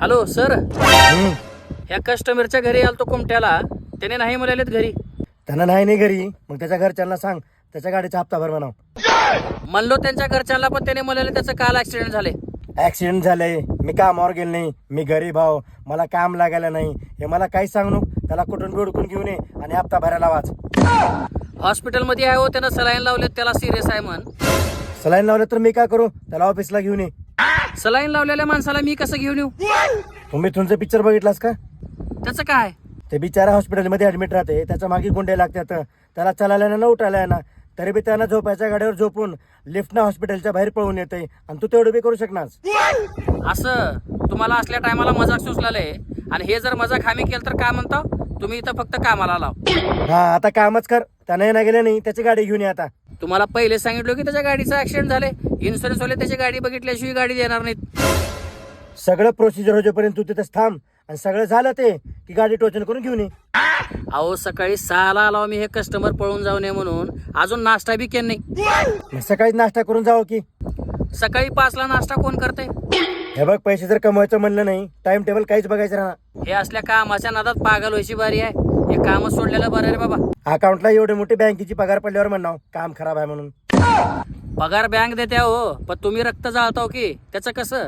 Hello sir, ह्या कस्टमरच्या घरी आलतो कुमट्याला, त्याने नाही म्हणालेत घरी. त्यांना नाही घरी, मग त्याच्या घरच्यांना सांग त्याच्या गाडीचा हप्ता भर म्हणाव. म्हणलो त्यांच्या घरच्यांना, पण त्याने म्हणाले त्याचं काल ऍक्सिडेंट झाले. ऍक्सिडेंट झालंय, मी कामावर गेलो नाही, मी गरीब आहो, मला काम लागायला नाही, हे मला काहीच सांगू नको. त्याला कुठून बिडकून घेऊन ये आणि हप्ता भरायला वाच. हॉस्पिटलमध्ये आहे हो, त्यानं सलाईन लावलेत, त्याला सिरियस आहे म्हण. सलाईन लावलं तर मी काय करू? त्याला ऑफिसला घेऊन ये. सलाईन लावलेल्या माणसाला मी कसं घेऊन येऊ? तुम्ही तुमचं पिक्चर बघितलास का? त्याचं काय? ते बिचारा हॉस्पिटलमध्ये ऍडमिट राहते, त्याच्या मागे गुंडे लागतात, त्याला चालायला ना उठायला ना, तरी बी त्यानं झोपायच्या गाडीवर झोपून लिफ्टनं हॉस्पिटलच्या बाहेर पळून येते, आणि तू तेवढं बी करू शकणार? असं तुम्हाला असल्या टायमाला मजाक सुचलाय, आणि हे जर मजाक आम्ही केलं तर काय म्हणता? तुम्ही इथं फक्त कामाला लाव. हा, आता कामच कर. त्यानं ना गेले नाही, त्याची गाडी घेऊन ये आता. तुम्हाला पहिले सांगितलं की त्याच्या गाडीचा ऍक्सिडेंट झाले, इन्शुरन्स वाले त्याची गाडी बघितल्याशिवाय गाडी देणार नाहीत. सगळं प्रोसिजर होईपर्यंत तू तिथेच थांब, आणि सगळं झालं ते की गाडी टोचन करून घेऊन ये. अहो सकाळी 6ला आलो मी, हे कस्टमर पळून जाऊ नये म्हणून, अजून नाश्ता बी केला नाही. मग सकाळीच नाश्ता करून जावं की? सकाळी 5ला नाश्ता कोण करते? हे बघ, पैसे जर कमवायचं म्हणलं नाही, टाइम टेबल काहीच बघायचं राहणार. हे असल्या कामाच्या नादात पागल व्हायची बारी आहे. हे कामच सोडलेलं बरं रे बाबा. अकाउंटला एवढी मोठी बँकेची पगार पडल्यावर म्हणणार काम खराब आहे म्हणून. पगार बँक देते हो, पण तुम्ही रक्त जाळताव की, त्याचं कसं?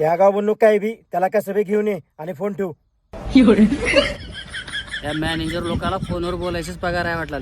या गाव बनू काही बी, त्याला कसं बी घेऊन ये आणि फोन ठेव. त्या मॅनेजर लोकाला फोनवर बोलायचीच पगार आहे वाटला.